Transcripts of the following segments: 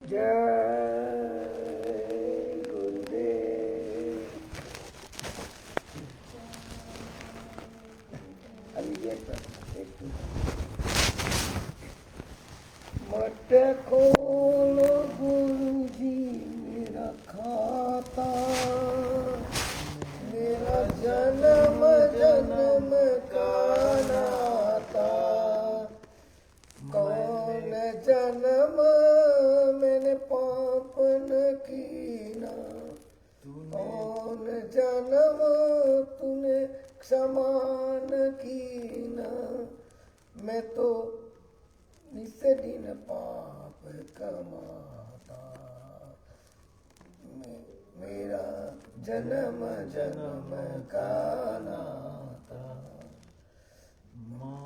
जय गुरुदेव। मत खोलो गुरुजी मेरा खाता, मेरा जन्म जन्म का नाता। कौन जन्म मैंने पाप न कीना, कौन जन्म तूने क्षमा न कीना। मैं तो निस दिन पाप कमाता, मेरा जन्म जन्म का नाता। माँ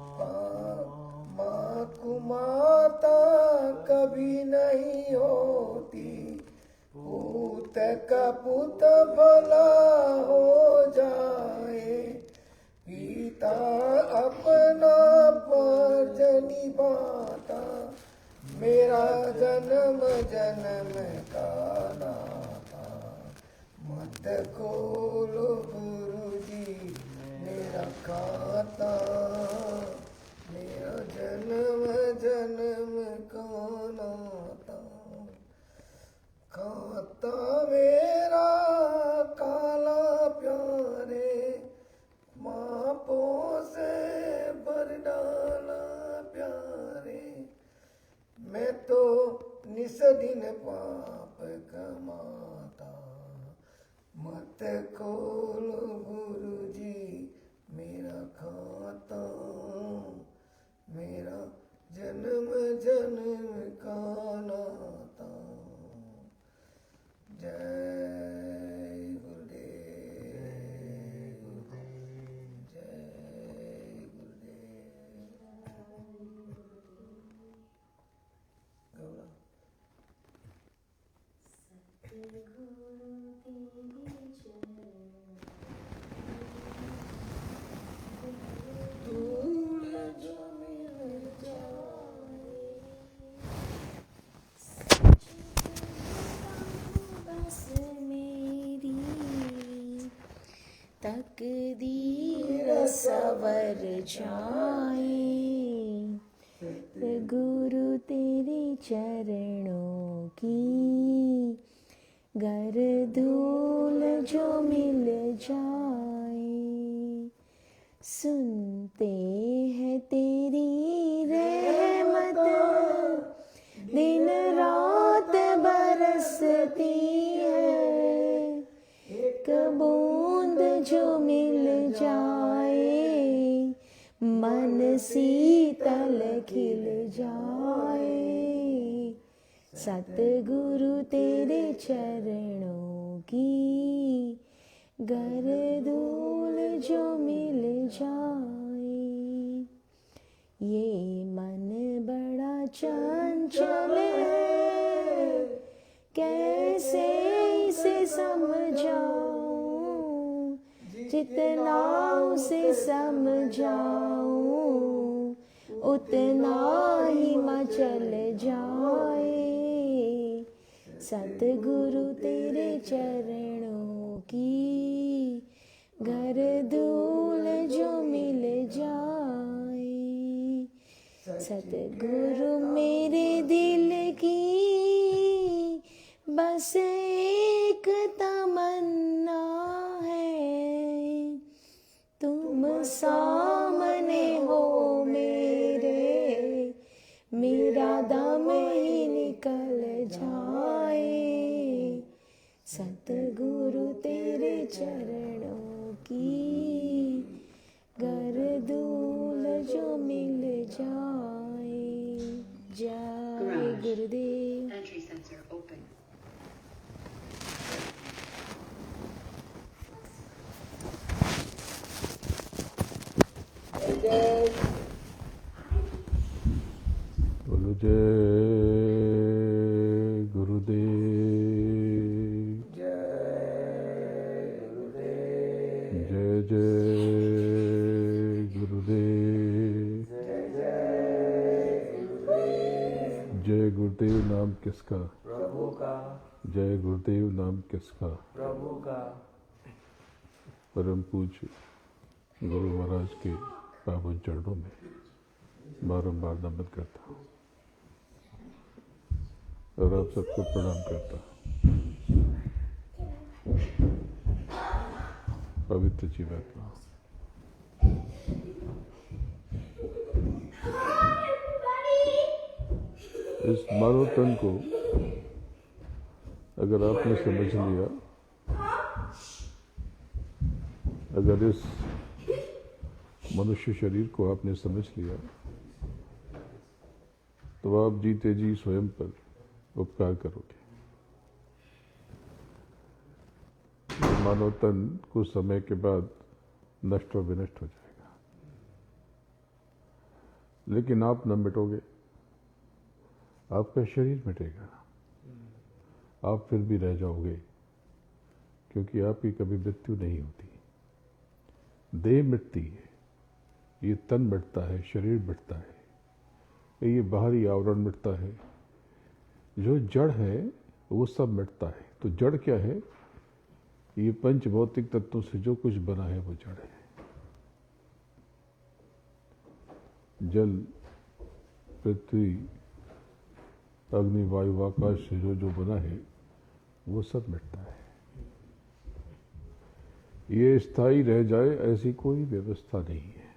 कुमाता कभी नहीं होती, पूत का पुत भला हो जाए। पिता अपना फर्ज निभाता, मेरा जन्म जन्म का नाता। मत खोलो गुरुजी मेरा खाता, मेरा जन्म जन्म का नाता। खाता मेरा काला प्यारे, मापों से भर डाला प्यारे। मैं तो निस दिन पाप कमाता, मत खोलो गुरुजी मेरा खाता, मेरा जन्म जन्म का नाता। जय गुरुदेव, जय गुरुदेव। गौरा धूल जो मिल जाए, बस मेरी तकदीर सवर जाए। गुरु तेरे चरणों की गर धूल जो मिल जाए। सुनते हैं तेरी रहमत दिन रात बरसती है। एक बूंद जो मिल जाए, मन शीतल खिल जाए। सतगुरु तेरे चरणों की गर धूल जो मिल जाए। ये मन बड़ा चंचल है, कैसे इसे समझाऊं। जितना उसे समझाऊं उतना ही मचल जाए। सतगुरु तेरे चरणों की गर धूल जो मिल जाए। सतगुरु मेरे दिल की बस एक तमन्ना है, तुम सामने हो मेरे, मेरा दम ही निकल जाए। सतगुरु तेरे चरणों की गर धूल जो मिल जाए। जय गुरुदेव। Entry sensor open. जय बोलो जय गुरुदेव। जय गुरुदेव, जय जय गुरुदेव। जय जय गुरुदेव। जय गुरुदेव नाम नाम किसका, प्रभु का, जय गुरुदेव नाम किसका, प्रभु का। परम पूज्य गुरु महाराज के पावन चरणों में बारंबार नमन करता हूँ और आप सबको प्रणाम करता हूँ। पवित्र जीवात्मा, इस मानव तन को अगर आपने समझ लिया, अगर इस मनुष्य शरीर को आपने समझ लिया, तो आप जीते जी स्वयं पर उपकार करोगे। मानव तन कुछ समय के बाद नष्ट और विनष्ट हो जाएगा, लेकिन आप न मिटोगे, आपका शरीर मिटेगा, आप फिर भी रह जाओगे, क्योंकि आपकी कभी मृत्यु नहीं होती। देह मिटती है, ये तन मिटता है, शरीर मिटता है, ये बाहरी आवरण मिटता है, जो जड़ है वो सब मिटता है। तो जड़ क्या है? ये पंच भौतिक तत्वों से जो कुछ बना है वो जड़ है। जल, पृथ्वी, अग्नि, वायु, आकाश से जो जो बना है वो सब मिटता है। ये स्थायी रह जाए ऐसी कोई व्यवस्था नहीं है,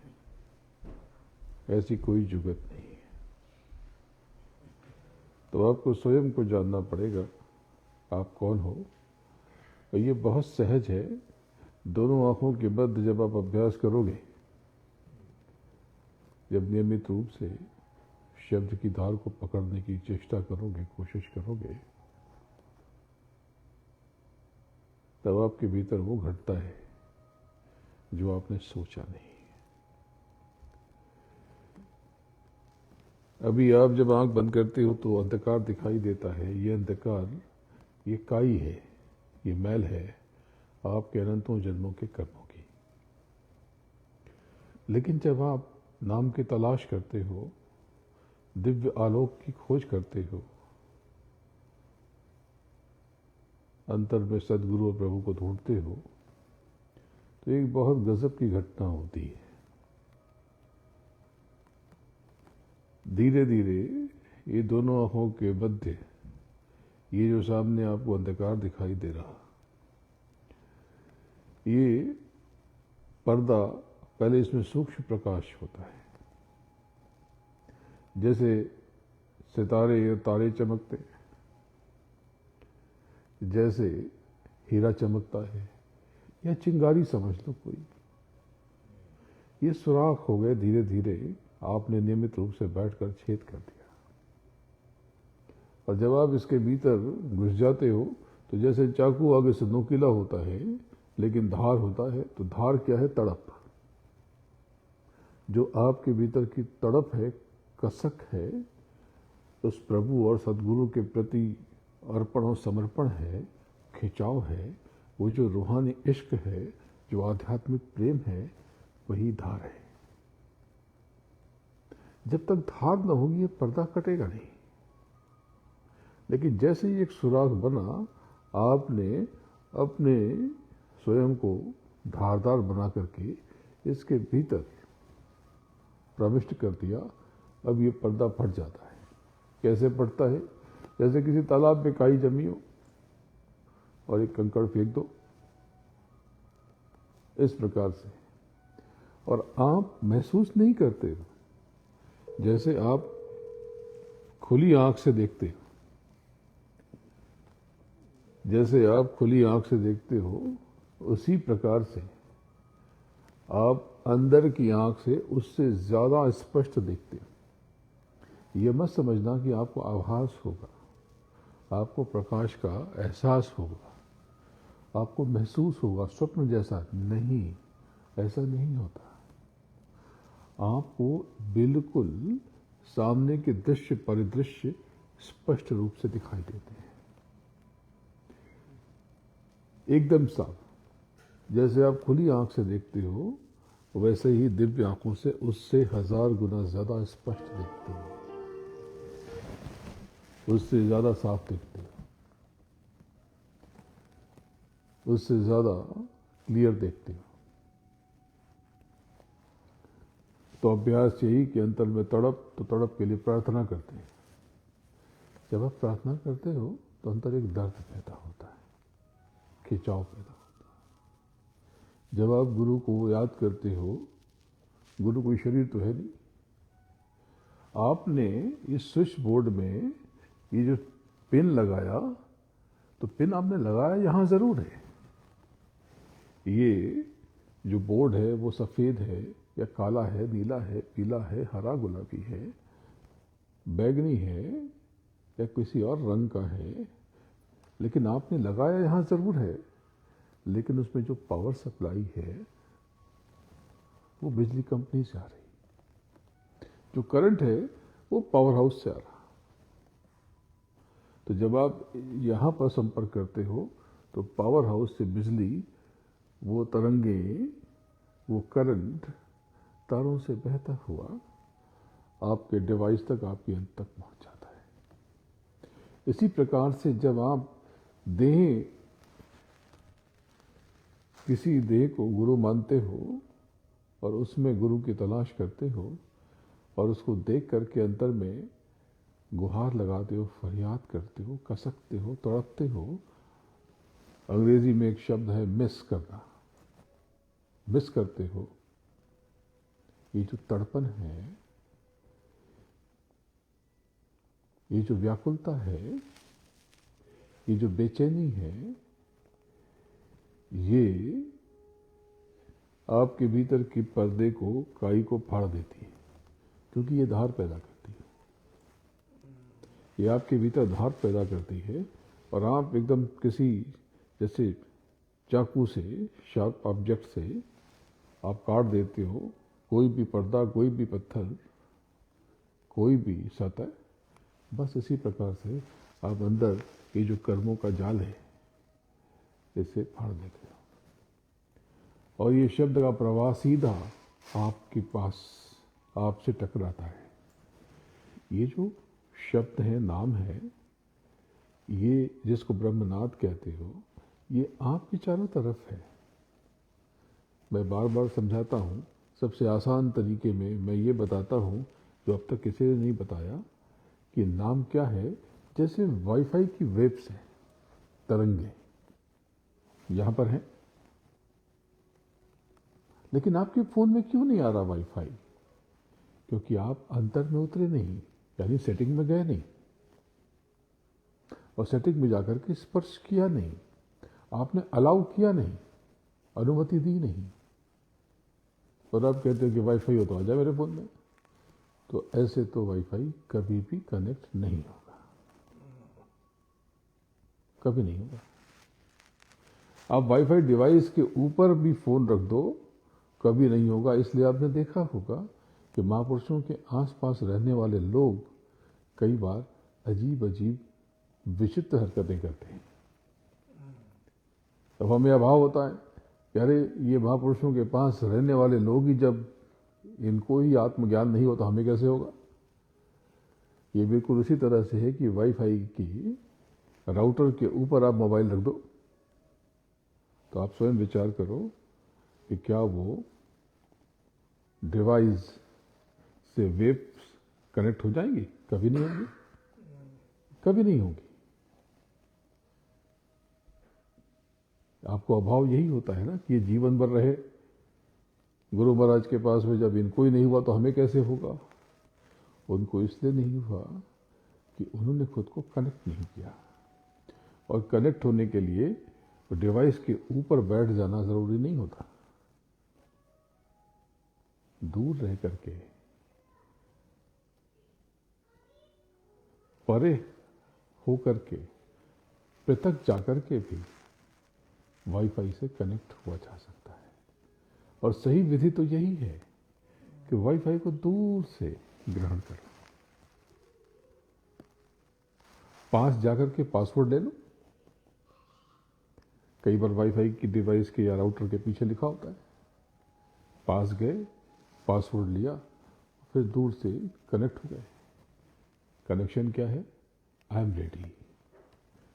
ऐसी कोई जुगत नहीं है। तो आपको स्वयं को जानना पड़ेगा आप कौन हो। और ये बहुत सहज है। दोनों आंखों के मध्य जब आप अभ्यास करोगे, जब नियमित रूप से शब्द की धार को पकड़ने की चेष्टा करोगे, कोशिश करोगे, तब आपके भीतर वो घटता है जो आपने सोचा नहीं। अभी आप जब आंख बंद करते हो तो अंधकार दिखाई देता है। ये अंधकार, ये काई है, ये मैल है आपके अनंतों जन्मों के कर्मों की। लेकिन जब आप नाम की तलाश करते हो, दिव्य आलोक की खोज करते हो, अंतर में सदगुरु और प्रभु को ढूंढते हो, तो एक बहुत गजब की घटना होती है। धीरे धीरे ये दोनों आंखों के मध्य, ये जो सामने आपको अंधकार दिखाई दे रहा, ये पर्दा, पहले इसमें सूक्ष्म प्रकाश होता है, जैसे सितारे या तारे चमकते, जैसे हीरा चमकता है, या चिंगारी समझ लो कोई। ये सुराख हो गए। धीरे धीरे आपने नियमित रूप से बैठकर छेद कर दिया, और जब आप इसके भीतर घुस जाते हो तो जैसे चाकू आगे से नोकीला होता है लेकिन धार होता है, तो धार क्या है? तड़प। जो आपके भीतर की तड़प है, कसक है, उस प्रभु और सदगुरु के प्रति अर्पण और समर्पण है, खिंचाव है, वो जो रूहानी इश्क है, जो आध्यात्मिक प्रेम है, वही धार है। जब तक धार न होगी ये पर्दा कटेगा नहीं। लेकिन जैसे ही एक सुराग बना, आपने अपने स्वयं को धारदार बना करके इसके भीतर प्रविष्ट कर दिया। अब ये पर्दा फट जाता है। कैसे फटता है? जैसे किसी तालाब में काई जमी हो और एक कंकड़ फेंक दो, इस प्रकार से। और आप महसूस नहीं करते हो, जैसे आप खुली आंख से देखते हो, जैसे आप खुली आंख से देखते हो, उसी प्रकार से आप अंदर की आंख से उससे ज्यादा स्पष्ट देखते हो। यह मत समझना कि आपको आभास होगा, आपको प्रकाश का एहसास होगा, आपको महसूस होगा स्वप्न जैसा। नहीं, ऐसा नहीं होता। आपको बिल्कुल सामने के दृश्य परिदृश्य स्पष्ट रूप से दिखाई देते हैं, एकदम साफ। जैसे आप खुली आंख से देखते हो, वैसे ही दिव्य आंखों से उससे 1000 गुना ज्यादा स्पष्ट दिखते हैं। उससे ज़्यादा साफ दिखते हो, उससे ज़्यादा क्लियर देखते हो। तो अभ्यास यही कि अंतर में तड़प, तो तड़प के लिए प्रार्थना करते हैं। जब आप प्रार्थना करते हो तो अंतर एक दर्द पैदा होता है, खिंचाव पैदा होता है। जब आप गुरु को याद करते हो, गुरु कोई शरीर तो है नहीं, आपने इस स्विच बोर्ड में ये जो पिन लगाया, तो पिन आपने लगाया यहाँ ज़रूर है। ये जो बोर्ड है वो सफ़ेद है या काला है, नीला है, पीला है, हरा गुलाबी है, बैगनी है या किसी और रंग का है, लेकिन आपने लगाया यहाँ ज़रूर है। लेकिन उसमें जो पावर सप्लाई है वो बिजली कंपनी से आ रही, जो करंट है वो पावर हाउस से आ रहा। तो जब आप यहाँ पर संपर्क करते हो तो पावर हाउस से बिजली, वो तरंगे, वो करंट तारों से बहता हुआ आपके डिवाइस तक, आपके अंत तक पहुँच जाता है। इसी प्रकार से जब आप किसी देह को गुरु मानते हो और उसमें गुरु की तलाश करते हो और उसको देख करके अंतर में गुहार लगाते हो, फरियाद करते हो, कसकते हो, तड़पते हो। अंग्रेजी में एक शब्द है मिस करना, मिस करते हो। ये जो तड़पन है, ये जो व्याकुलता है, ये जो बेचैनी है, ये आपके भीतर की पर्दे को, काई को फाड़ देती है, क्योंकि ये धार पैदा करती है। ये आपके भीतर धार पैदा करती है और आप एकदम किसी, जैसे चाकू से, शार्प ऑब्जेक्ट से आप काट देते हो कोई भी पर्दा, कोई भी पत्थर, कोई भी सतह। बस इसी प्रकार से आप अंदर ये जो कर्मों का जाल है इसे फाड़ देते हो और ये शब्द का प्रवाह सीधा आपके पास, आपसे टकराता है। ये जो शब्द है, नाम है, ये जिसको ब्रह्मनाद कहते हो, ये आपके चारों तरफ है। मैं बार बार समझाता हूँ, सबसे आसान तरीके में मैं ये बताता हूँ जो अब तक किसी ने नहीं बताया, कि नाम क्या है। जैसे वाईफाई की वेव्स हैं, तरंगे यहाँ पर हैं, लेकिन आपके फ़ोन में क्यों नहीं आ रहा वाईफाई? क्योंकि आप अंतर में उतरे नहीं, यानी सेटिंग में गए नहीं और सेटिंग में जाकर के स्पर्श किया नहीं, आपने अलाउ किया नहीं, अनुमति दी नहीं, और आप कहते हो कि वाईफाई हो तो आ जाए मेरे फ़ोन में। तो ऐसे तो वाईफाई कभी भी कनेक्ट नहीं होगा, कभी नहीं होगा। आप वाईफाई डिवाइस के ऊपर भी फ़ोन रख दो, कभी नहीं होगा। इसलिए आपने देखा होगा कि महापुरुषों के आसपास रहने वाले लोग कई बार अजीब अजीब विचित्र हरकतें करते हैं। तब हमें अभाव होता है कि अरे ये महापुरुषों के पास रहने वाले लोग ही जब इनको ही आत्मज्ञान नहीं होता, हमें कैसे होगा? ये बिल्कुल उसी तरह से है कि वाईफाई की राउटर के ऊपर आप मोबाइल रख दो, तो आप स्वयं विचार करो कि क्या वो डिवाइस से वेव्स कनेक्ट हो जाएंगी? कभी नहीं होंगी, कभी नहीं होंगी। आपको अभाव यही होता है ना कि ये जीवन भर रहे गुरु महाराज के पास में, जब इनको ही नहीं हुआ तो हमें कैसे होगा? उनको इसलिए नहीं हुआ कि उन्होंने खुद को कनेक्ट नहीं किया, और कनेक्ट होने के लिए डिवाइस के ऊपर बैठ जाना जरूरी नहीं होता। दूर रह करके, परे हो करके, पृथक जाकर के भी वाईफाई से कनेक्ट हुआ जा सकता है। और सही विधि तो यही है कि वाईफाई को दूर से ग्रहण करो, पास जाकर के पासवर्ड ले लो। कई बार वाईफाई की डिवाइस के या राउटर के पीछे लिखा होता है, पास गए, पासवर्ड लिया, फिर दूर से कनेक्ट हो गए। कनेक्शन क्या है? I am ready.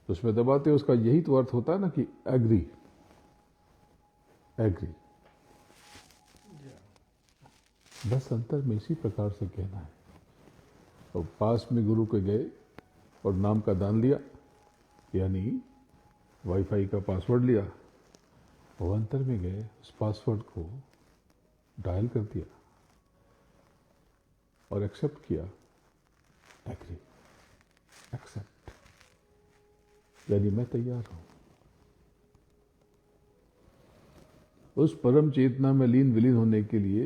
तो उसमें दबाते उसका यही तो अर्थ होता है ना कि एग्री, एग्री। बस अंतर में इसी प्रकार से कहना है। और पास में गुरु के गए और नाम का दान लिया, यानी वाईफाई का पासवर्ड लिया, और अंतर में गए उस पासवर्ड को डायल कर दिया और एक्सेप्ट किया, एग्री, एक्सेप्ट, यानी मैं तैयार हूं। उस परम चेतना में लीन विलीन होने के लिए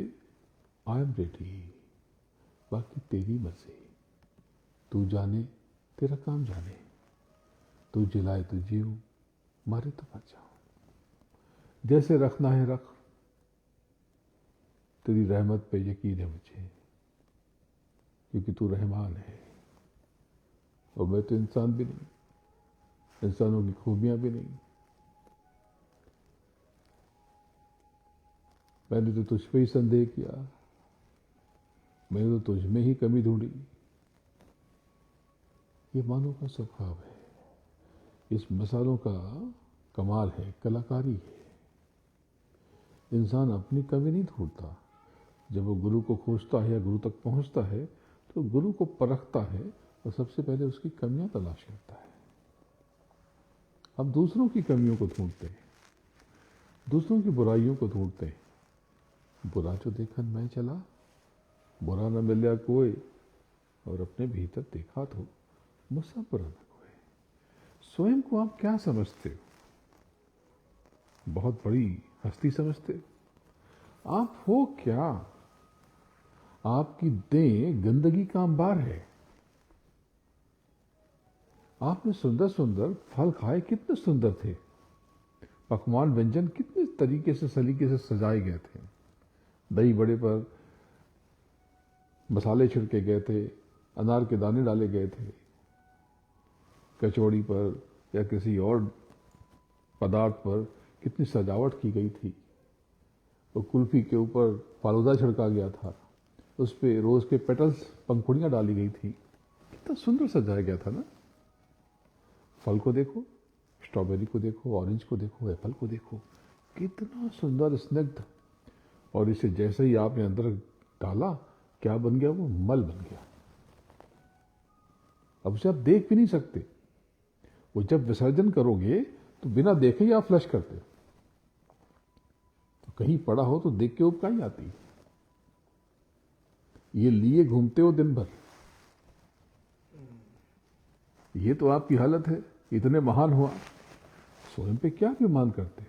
आई एम रेडी। बाकी तेरी मर्जी, तू जाने, तेरा काम जाने, तू जिलाए तो जीऊं, मारे तो मर जाऊं। जैसे रखना है रख, तेरी रहमत पे यकीन है मुझे, क्योंकि तू रहमान है। और मैं तो इंसान भी नहीं, इंसानों की खूबियां भी नहीं। मैंने तो तुझ पे ही संदेह किया, मैंने तो तुझ में ही कमी ढूंढी। ये मानव का स्वभाव है, इस मसालों का कमाल है, कलाकारी है। इंसान अपनी कमी नहीं ढूंढता। जब वो गुरु को खोजता है या गुरु तक पहुंचता है तो गुरु को परखता है और सबसे पहले उसकी कमियां तलाश करता है। अब दूसरों की कमियों को ढूंढते हैं, दूसरों की बुराइयों को ढूंढते हैं। बुरा जो देखन मैं चला, बुरा न मिलया कोई, और अपने भीतर देखा तो मुझसे बुरा न कोई। स्वयं को आप क्या समझते हो? बहुत बड़ी हस्ती समझते हो? आप हो क्या? आपकी देह गंदगी का अंबार है। आपने सुंदर सुंदर फल खाए, कितने सुंदर थे। पकवान व्यंजन कितने तरीके से सलीके से सजाए गए थे। दही बड़े पर मसाले छिड़के गए थे, अनार के दाने डाले गए थे। कचौड़ी पर या किसी और पदार्थ पर कितनी सजावट की गई थी। और कुल्फी के ऊपर फालूदा छिड़का गया था, उस पे रोज के पेटल्स, पंखुड़ियां डाली गई थी। कितना सुंदर सजाया गया था ना। फल को देखो, स्ट्रॉबेरी को देखो, ऑरेंज को देखो, एप्पल को देखो, कितना सुंदर स्निग्ध। और इसे जैसे ही आपने अंदर डाला, क्या बन गया? वो मल बन गया। अब उसे आप देख भी नहीं सकते। वो जब विसर्जन करोगे तो बिना देखे ही आप फ्लश करते हो। तो कहीं पड़ा हो तो देख के उपकाई आती। ये लिए घूमते हो दिन भर, ये तो आपकी हालत है। इतने महान हुआ, स्वयं पे क्या अभिमान करते हो?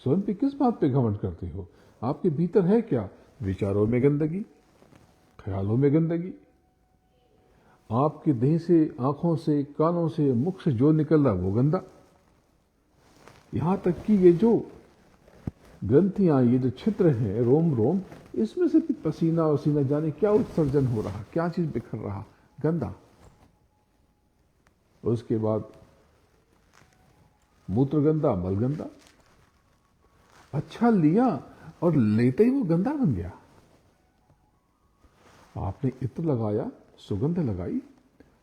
स्वयं पे किस बात पे घमंड करते हो? आपके भीतर है क्या? विचारों में गंदगी, ख्यालों में गंदगी। आपके देह से, आंखों से, कानों से, मुख से जो निकल रहा वो गंदा। यहां तक कि ये जो ग्रंथियां, ये जो छिद्र है, रोम रोम, इसमें से भी पसीना वसीना, जाने क्या उत्सर्जन हो रहा, क्या चीज बिखर रहा, गंदा। उसके बाद मूत्र गंदा, मल गंदा। अच्छा लिया और लेते ही वो गंदा बन गया। आपने इत्र लगाया, सुगंध लगाई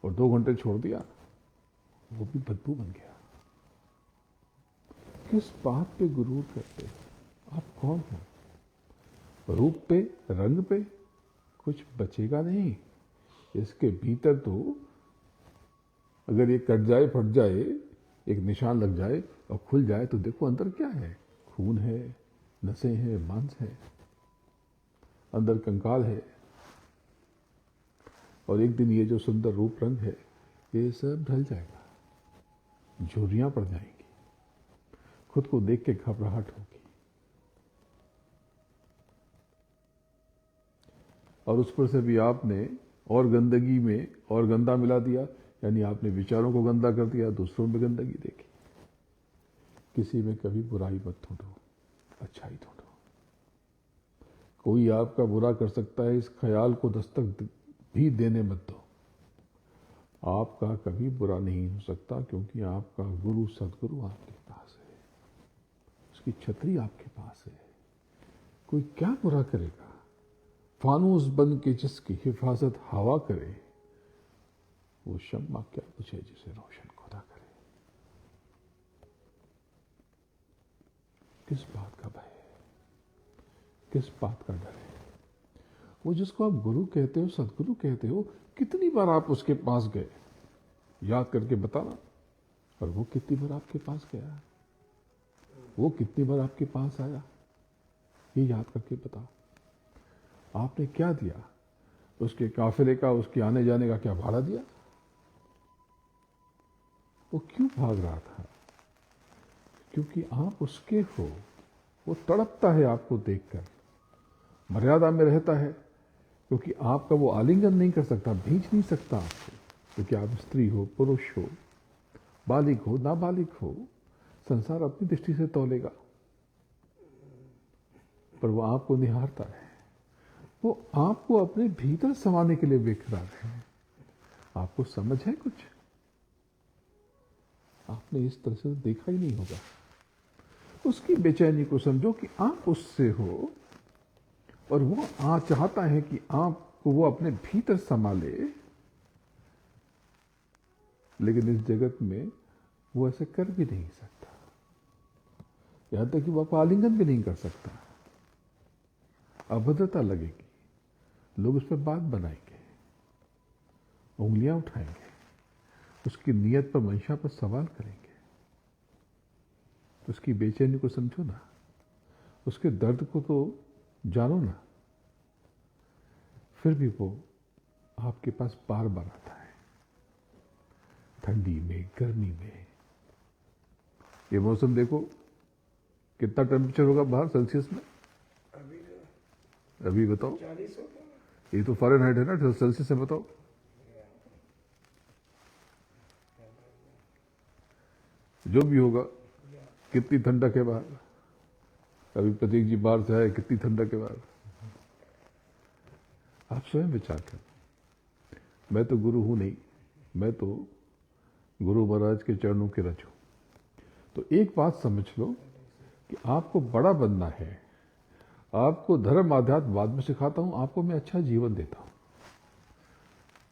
और 2 घंटे छोड़ दिया, वो भी बदबू बन गया। किस बात पे गुरूर करते हैं? आप कौन हो? रूप पे, रंग पे कुछ बचेगा नहीं। इसके भीतर तो अगर ये कट जाए, फट जाए, एक निशान लग जाए और खुल जाए तो देखो अंदर क्या है। खून है, नसें हैं, मांस है, अंदर कंकाल है। और एक दिन ये जो सुंदर रूप रंग है, ये सब ढल जाएगा, झुर्रियां पड़ जाएंगी, खुद को देख के घबराहट होगी। और उस पर से भी आपने और गंदगी में और गंदा मिला दिया, यानी आपने विचारों को गंदा कर दिया, दूसरों में गंदगी देखी। किसी में कभी बुराई मत ढूंढो, अच्छाई ढूंढो। कोई आपका बुरा कर सकता है, इस ख्याल को दस्तक भी देने मत दो। आपका कभी बुरा नहीं हो सकता, क्योंकि आपका गुरु सदगुरु आपके पास है, उसकी छतरी आपके पास है। कोई क्या बुरा करेगा? फानूस बन के जिसकी हिफाजत हवा करे, वो शम्मा क्या बुझे जिसे रोशन खुदा करे। किस बात का भय है, किस बात का डर है? वो जिसको आप गुरु कहते हो, सदगुरु कहते हो, कितनी बार आप उसके पास गए, याद करके बताना। और वो कितनी बार आपके पास गया, वो कितनी बार आपके पास आया, ये याद करके बताओ। आपने क्या दिया? उसके काफिले का, उसके आने जाने का क्या भाड़ा दिया? वो क्यों भाग रहा था? क्योंकि आप उसके हो। वो तड़पता है आपको देखकर, मर्यादा में रहता है, क्योंकि आपका वो आलिंगन नहीं कर सकता, भींच नहीं सकता आपको, क्योंकि आप स्त्री हो, पुरुष हो, बालिग हो, नाबालिग हो। संसार अपनी दृष्टि से तौलेगा, पर वो आपको निहारता है। वो आपको अपने भीतर समाने के लिए बिखरा है। आपको समझ है कुछ? आपने इस तरह से देखा ही नहीं होगा। उसकी बेचैनी को समझो कि आप उससे हो, और वो चाहता है कि आपको वो अपने भीतर संभाले, लेकिन इस जगत में वो ऐसे कर भी नहीं सकता। यहां तक कि वो आपको आलिंगन भी नहीं कर सकता। अभद्रता लगेगी, लोग उस पर बात बनाएंगे, उंगलियां उठाएंगे, उसकी नीयत पर, मंशा पर सवाल करेंगे। उसकी बेचैनी को समझो ना, उसके दर्द को तो जानो ना। फिर भी वो आपके पास बार बार आता है, ठंडी में, गर्मी में। ये मौसम देखो, कितना टेम्परेचर होगा बाहर सेल्सियस में? अभी बताओ। 40 होता है। ये तो फ़ारेनहाइट है ना, सेल्सियस में बताओ। जो भी होगा, कितनी ठंडक है बाहर। अभी प्रतीक जी बाहर से आए, कितनी ठंडक है बाहर। आप स्वयं विचार करो। मैं तो गुरु हूं नहीं, मैं तो गुरु महाराज के चरणों के रज हूं। तो एक बात समझ लो कि आपको बड़ा बनना है। आपको धर्म आध्यात्म बाद में सिखाता हूं, आपको मैं अच्छा जीवन देता हूं,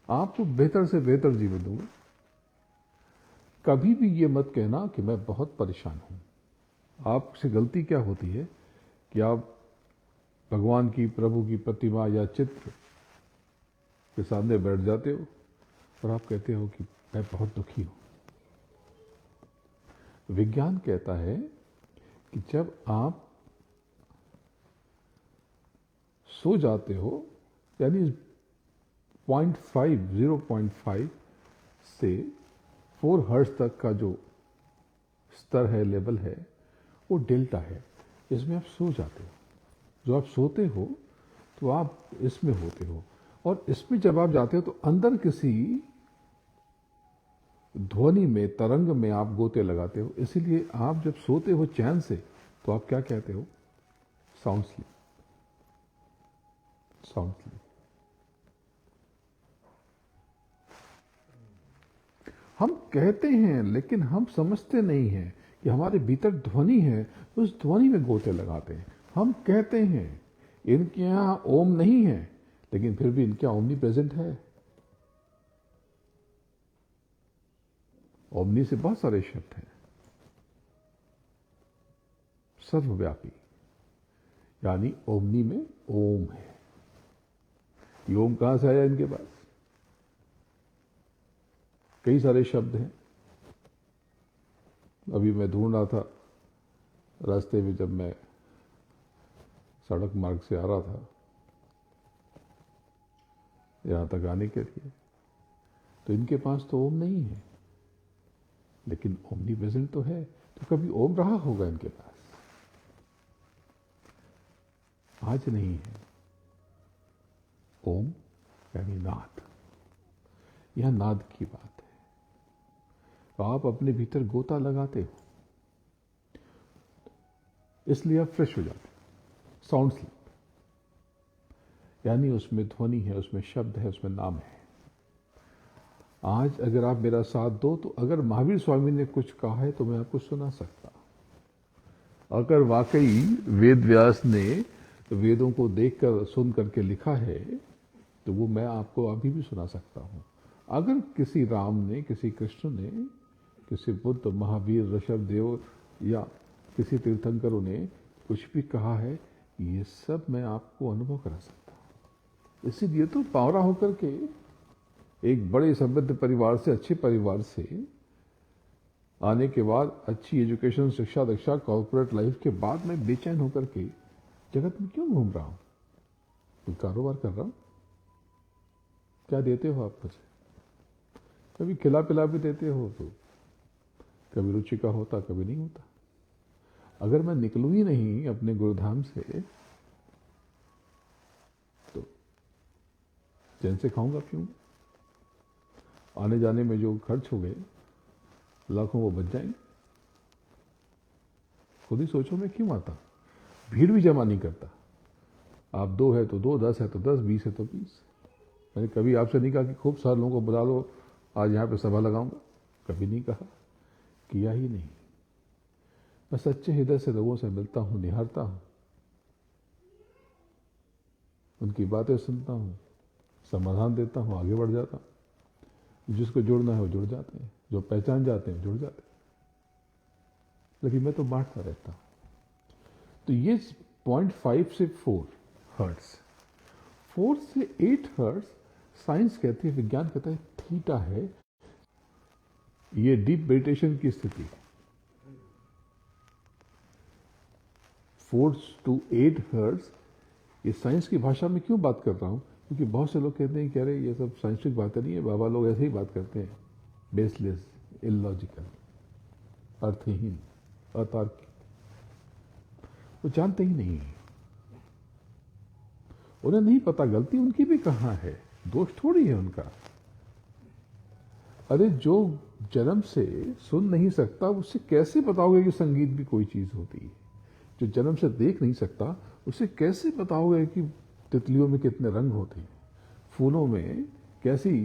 आपको बेहतर से बेहतर जीवन दूंगा। कभी भी ये मत कहना कि मैं बहुत परेशान हूं। आपसे गलती क्या होती है कि आप भगवान की, प्रभु की प्रतिमा या चित्र के सामने बैठ जाते हो और आप कहते हो कि मैं बहुत दुखी हूं। विज्ञान कहता है कि जब आप सो जाते हो, यानी 0.5 से 4 हर्ट्ज तक का जो स्तर है, लेवल है, वो डेल्टा है। इसमें आप सो जाते हो। जो आप सोते हो तो आप इसमें होते हो, और इसमें जब आप जाते हो तो अंदर किसी ध्वनि में, तरंग में आप गोते लगाते हो। इसीलिए आप जब सोते हो चैन से, तो आप क्या कहते हो? Sound sleep, sound sleep. हम कहते हैं, लेकिन हम समझते नहीं हैं कि हमारे भीतर ध्वनि है, उस ध्वनि में गोते लगाते हैं। हम कहते हैं इनके यहां ओम नहीं है, लेकिन फिर भी इनके यहां ओमनी प्रेजेंट है। ओमनी से बहुत सारे शब्द हैं। सर्वव्यापी, यानी ओमनी में ओम है। ये ओम कहां से आया इनके पास? कई सारे शब्द हैं। अभी मैं ढूंढ रहा था रास्ते में, जब मैं सड़क मार्ग से आ रहा था यहां तक आने के लिए, तो इनके पास तो ओम नहीं है, लेकिन ओमनी प्रेजेंट तो है। तो कभी ओम रहा होगा इनके पास, आज नहीं है। ओम यानी नाद, यह नाद की बात है। तो आप अपने भीतर गोता लगाते हो, इसलिए आप फ्रेश हो जाते हो। साउंड स्लीप, यानी उसमें ध्वनि है, उसमें शब्द है, उसमें नाम है। आज अगर आप मेरा साथ दो, तो अगर महावीर स्वामी ने कुछ कहा है तो मैं आपको सुना सकता। अगर वाकई वेद व्यास ने वेदों को देखकर, सुन करके लिखा है, तो वो मैं आपको अभी भी सुना सकता हूं। अगर किसी राम ने, किसी कृष्ण ने, किसी बुद्ध, महावीर, ऋषभ देव या किसी तीर्थंकरों ने कुछ भी कहा है, ये सब मैं आपको अनुभव करा सकता हूं। इसीलिए तो पावरा होकर के एक बड़े समृद्ध परिवार से, अच्छे परिवार से आने के बाद, अच्छी एजुकेशन, शिक्षा दीक्षा, कॉर्पोरेट लाइफ के बाद मैं बेचैन होकर के जगत में क्यों घूम रहा हूं? कोई कारोबार कर रहा हूं? क्या देते हो आप मुझे? कभी खिला पिला भी देते हो तो कभी रुचि का होता, कभी नहीं होता। अगर मैं निकलूं ही नहीं अपने गुरुधाम से तो चैन से खाऊंगा पीऊंगा। आने जाने में जो खर्च हो गए लाखों, वो बच जाएंगे। खुद ही सोचो मैं क्यों आता? भीड़ भी जमा नहीं करता। आप 2 है तो 2, 10 है तो 10, 20 है तो 20। मैंने कभी आपसे नहीं कहा कि खूब सारे लोगों को बुला लो, आज यहाँ पे सभा लगाऊंगा। कभी नहीं कहा, किया ही नहीं। मैं सच्चे हृदय से लोगों से मिलता हूँ, निहारता हूँ, उनकी बातें सुनता हूँ, समाधान देता हूँ, आगे बढ़ जाता हूँ। जिसको जुड़ना है वो जुड़ जाते हैं, जो पहचान जाते हैं जुड़ जाते हैं। लेकिन मैं तो बांटता रहता हूँ। तो ये 0.5 से 4 हर्ट्ज, 4 से 8 हर्ट्ज साइंस कहती है, विज्ञान कहता है थीटा है। ये डीप मेडिटेशन की स्थिति है। 4 to 8 हर्ट्ज, ये साइंस की भाषा में क्यों बात कर रहा हूं? क्योंकि बहुत से लोग कहते हैं कि अरे ये सब साइंटिफिक बातें नहीं है, बाबा लोग ऐसे ही बात करते हैं, बेसलेस, इलॉजिकल, अर्थहीन, अतार्किक। वो जानते ही नहीं है, उन्हें नहीं पता गलती उनकी भी कहां है, दोष थोड़ी है उनका। अरे जो जन्म से सुन नहीं सकता उससे कैसे बताओगे कि संगीत भी कोई चीज होती है? जो जन्म से देख नहीं सकता उसे कैसे बताओगे कि तितलियों में कितने रंग होते हैं, फूलों में कैसी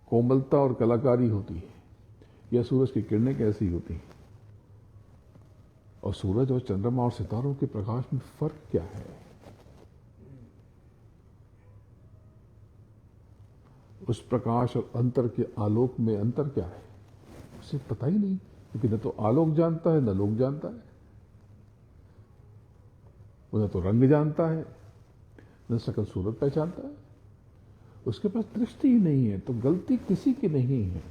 कोमलता और कलाकारी होती है, या सूरज की किरणें कैसी होती हैं? और सूरज और चंद्रमा और सितारों के प्रकाश में फर्क क्या है? उस प्रकाश और अंतर के आलोक में अंतर क्या है? उसे पता ही नहीं, क्योंकि न तो आलोक जानता है, न लोक जानता है, न तो रंग जानता है, न सकल सूरत पहचानता है। उसके पास दृष्टि ही नहीं है। तो गलती किसी की नहीं है।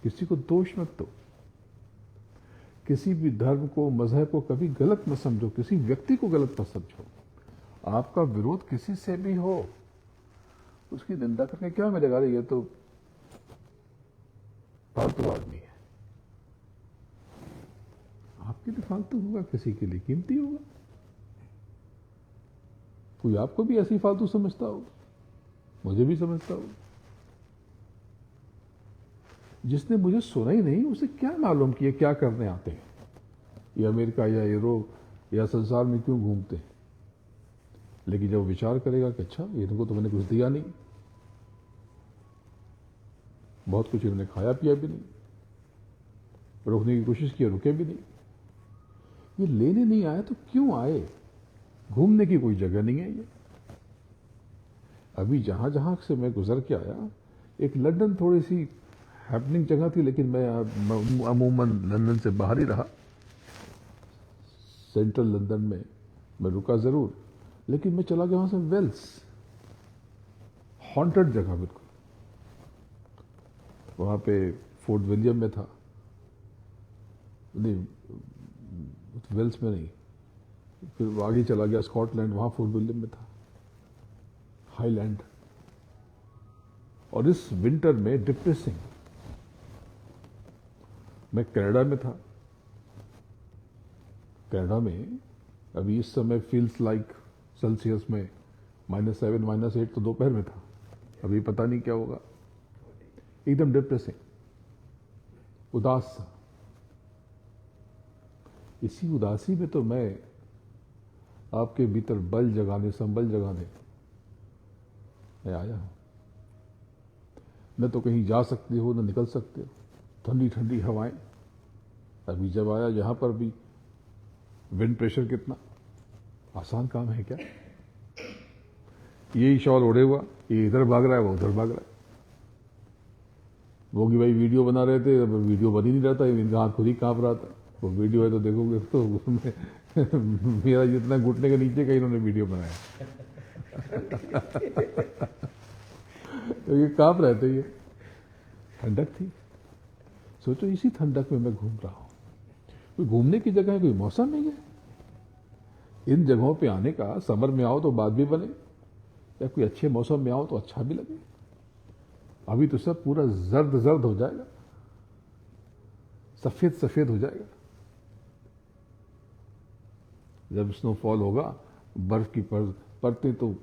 किसी को दोष मत दो, किसी भी धर्म को, मजहब को कभी गलत मत समझो, किसी व्यक्ति को गलत मत समझो। आपका विरोध किसी से भी हो, उसकी निंदा करके क्या मिलेगा? ये तो फालतू आदमी है। आपके लिए फालतू होगा, किसी के लिए कीमती होगा। कोई आपको भी ऐसी फालतू समझता हो, मुझे भी समझता हो। जिसने मुझे सुना ही नहीं, उसे क्या मालूम कि ये क्या करने आते हैं, ये अमेरिका या यूरोप या संसार में क्यों घूमते हैं। लेकिन जब वो विचार करेगा कि अच्छा इनको तो मैंने कुछ दिया नहीं, बहुत कुछ इन्होंने खाया पिया भी नहीं, रोकने की कोशिश की, रुके भी नहीं, ये लेने नहीं आया तो क्यों आए? घूमने की कोई जगह नहीं है ये। अभी जहां जहां से मैं गुजर के आया, एक लंदन थोड़ी सी हैपनिंग जगह थी, लेकिन मैं अमूमन लंदन से बाहर ही रहा। सेंट्रल लंदन में मैं रुका जरूर, लेकिन मैं चला गया वहां से वेल्स, हॉन्टेड जगह बिल्कुल। वहां पे फोर्ट विलियम में था, नहीं वेल्स में नहीं, फिर आगे चला गया स्कॉटलैंड, वहां फोर्ट विलियम में था, हाईलैंड। और इस विंटर में डिप्रेसिंग। मैं कनाडा में था। कनाडा में अभी इस समय फील्स लाइक सेल्सियस में -7 -8 तो दोपहर में था। अभी पता नहीं क्या होगा। एकदम डिप्रेसिंग, उदास सा। इसी उदासी में तो मैं आपके भीतर बल जगाने, संबल जगाने मैं आया हूं। न तो कहीं जा सकते हो, न निकल सकते हो, ठंडी ठंडी हवाएं। अभी जब आया यहां पर भी विंड प्रेशर कितना, आसान काम है क्या? यही शॉल ओढ़े हुआ, ये इधर भाग रहा है, वो उधर भाग रहा है। मोगी भाई वीडियो बना रहे थे, अब वीडियो बन ही नहीं रहा था, इनका हाथ खुद ही कांप रहा था। वो वीडियो है तो देखोगे तो उसमें मेरा जितना घुटने के नीचे का इन्होंने वीडियो बनाया। तो ये कांप रहे थे, ये ठंडक थी। सोचो इसी ठंडक में मैं घूम रहा हूँ। कोई घूमने की जगह है, कोई मौसम नहीं है। इन जगहों पे आने का, समर में आओ तो बात भी बने, या कोई अच्छे मौसम में आओ तो अच्छा भी लगे। अभी तो सब पूरा जर्द जर्द हो जाएगा, सफेद सफेद हो जाएगा। जब स्नोफॉल होगा, बर्फ की परतें, तो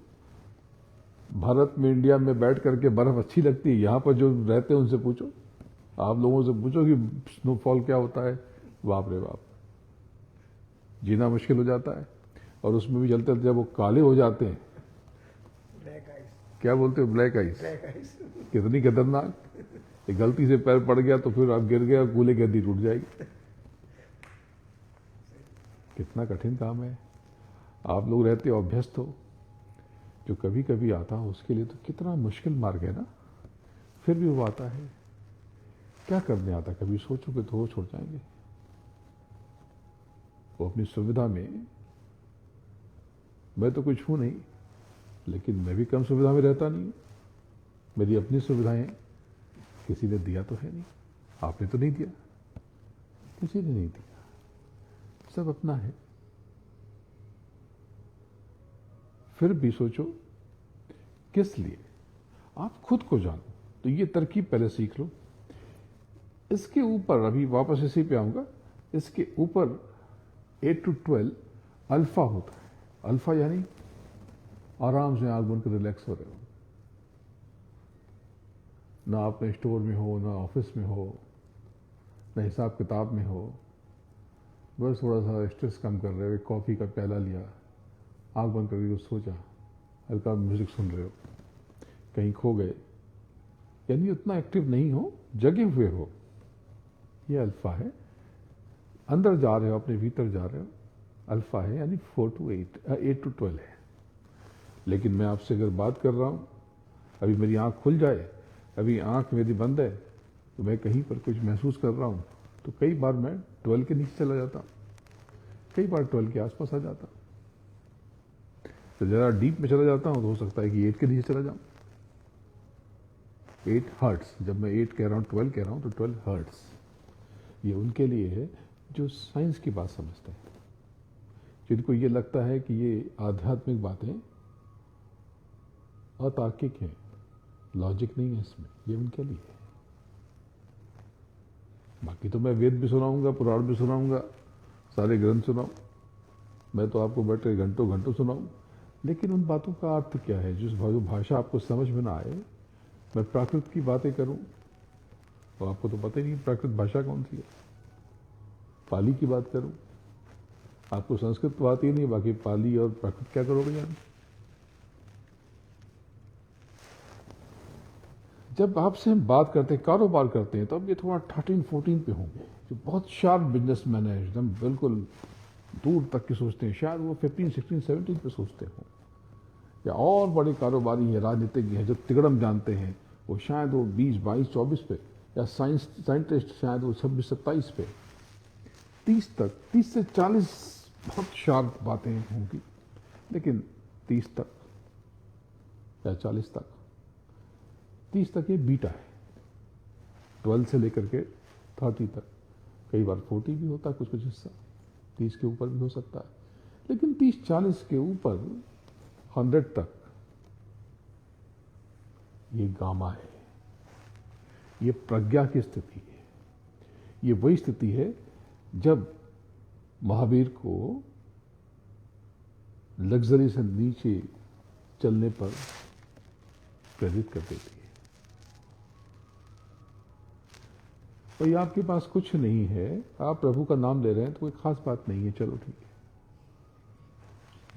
भारत में, इंडिया में बैठ करके बर्फ अच्छी लगती है। यहां पर जो रहते हैं उनसे पूछो, आप लोगों से पूछो कि स्नोफॉल क्या होता है, बाप रे बाप, जीना मुश्किल हो जाता है। और उसमें भी चलते चलते जब वो काले हो जाते हैं, ब्लैक आइस, क्या बोलते हो, ब्लैक आइस, ब्लैक आइस। कितनी खतरनाक। ये गलती से पैर पड़ गया तो फिर आप गिर गए और कूले की हड्डी टूट जाएगी। कितना कठिन काम है। आप लोग रहते हो, अभ्यस्त हो, जो कभी कभी आता हो उसके लिए तो कितना मुश्किल मार्ग है ना, फिर भी वो आता है। क्या करने आता, कभी सोचोगे तो होश उड़ जाएंगे। वो अपनी सुविधा में, मैं तो कुछ हूं नहीं, लेकिन मैं भी कम सुविधा में रहता नहीं हूं। मेरी अपनी सुविधाएं किसी ने दिया तो है नहीं। आपने तो नहीं दिया, किसी ने नहीं दिया, सब अपना है। फिर भी सोचो किस लिए, आप खुद को जानो। तो ये तरकीब पहले सीख लो। इसके ऊपर, अभी वापस इसी पे आऊंगा, इसके ऊपर 8 to 12 अल्फा होता है। अल्फा यानी आराम से आंख बंद कर रिलैक्स हो रहे हो, ना अपने स्टोर में हो, ना ऑफिस में हो, ना हिसाब किताब में हो, बस थोड़ा सा स्ट्रेस कम कर रहे हो, एक कॉफी का प्याला लिया, आंख बंद करके सोचा, हल्का म्यूजिक सुन रहे हो, कहीं खो गए, यानी उतना एक्टिव नहीं हो, जगे हुए हो। ये अल्फा है। अंदर जा रहे हो, अपने भीतर जा रहे हो, अल्फा है, यानी 8 to 12 है। लेकिन मैं आपसे अगर बात कर रहा हूं, अभी मेरी आंख खुल जाए, अभी आंख मेरी बंद है, तो मैं कहीं पर कुछ महसूस कर रहा हूं, तो कई बार मैं 12 के नीचे चला जाता, कई बार 12 के आसपास आ जाता। तो ज़रा डीप में चला जाता हूं तो हो सकता है कि 8 के नीचे चला जाऊं। 8 हर्ट्स, जब मैं 8 कह रहा हूं, 12 कह रहा हूं, तो 12 हर्ट्स। ये उनके लिए है जो साइंस की बात समझते हैं, जिनको ये लगता है कि ये आध्यात्मिक बातें अतार्किक हैं, लॉजिक नहीं है इसमें, ये उनके लिए है। बाकी तो मैं वेद भी सुनाऊंगा, पुराण भी सुनाऊंगा, सारे ग्रंथ सुनाऊं, मैं तो आपको बैठे घंटों घंटों सुनाऊं, लेकिन उन बातों का अर्थ क्या है, जिस भाषा आपको समझ में ना आए। मैं प्राकृत की बातें करूं तो आपको तो पता ही नहीं प्राकृत भाषा कौन सी है। पाली की बात करूं, आपको संस्कृत तो आती ही नहीं, बाकी पाली और प्राकृत क्या करोगे यार। जब आपसे हम बात करते हैं, कारोबार करते हैं, तो अब ये थोड़ा 13-14 पे होंगे, जो बहुत शार्प बिजनेसमैन है, एकदम बिल्कुल दूर तक की सोचते हैं, शायद वो 15, 16, 17 पे सोचते हो। या और बड़े कारोबारी हैं, राजनीतिज्ञ हैं, जो तिगड़म जानते हैं, वो शायद वो 20, 22, 24 पे, या साइंटिस्ट शायद वो 26, 27 पे। 30 तक, 30 से 40 बहुत शार्प बातें होंगी, लेकिन 30 तक या 40 तक, 30 तक ये बीटा है। 12 से लेकर के 30 तक, कई बार 40 भी होता है, कुछ कुछ हिस्सा 30 के ऊपर भी हो सकता है, लेकिन 30-40 के ऊपर 100 तक ये गामा है। ये प्रज्ञा की स्थिति है। ये वही स्थिति है जब महावीर को लग्जरी से नीचे चलने पर प्रेरित कर देती है। भाई आपके पास कुछ नहीं है, आप प्रभु का नाम ले रहे हैं, तो कोई खास बात नहीं है, चलो ठीक है।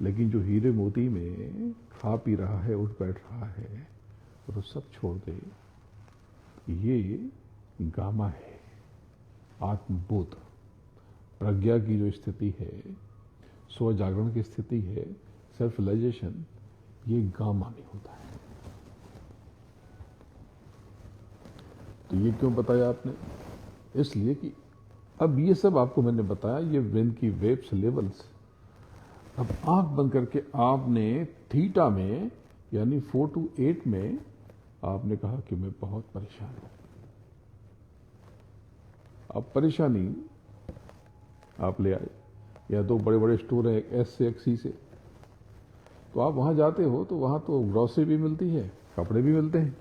लेकिन जो हीरे मोती में खा पी रहा है, उठ बैठ रहा है, तो सब छोड़ दे, ये गामा है। आत्मबोध, प्रज्ञा की जो स्थिति है, स्व जागरण की स्थिति है, सेल्फ रियलाइजेशन, ये गामा में होता है। तो ये क्यों बताया आपने? इसलिए कि अब ये सब आपको मैंने बताया, ये ब्रेन की वेव्स लेवल्स। अब आंख बंद करके आपने थीटा में यानी 4 to 8 में आपने कहा कि मैं बहुत परेशान हूं। अब परेशानी आप ले आए, या दो बड़े बड़े स्टोर हैं, एक एस से एक सी से, तो आप वहां जाते हो तो वहां तो ग्रॉसरी भी मिलती है, कपड़े भी मिलते हैं,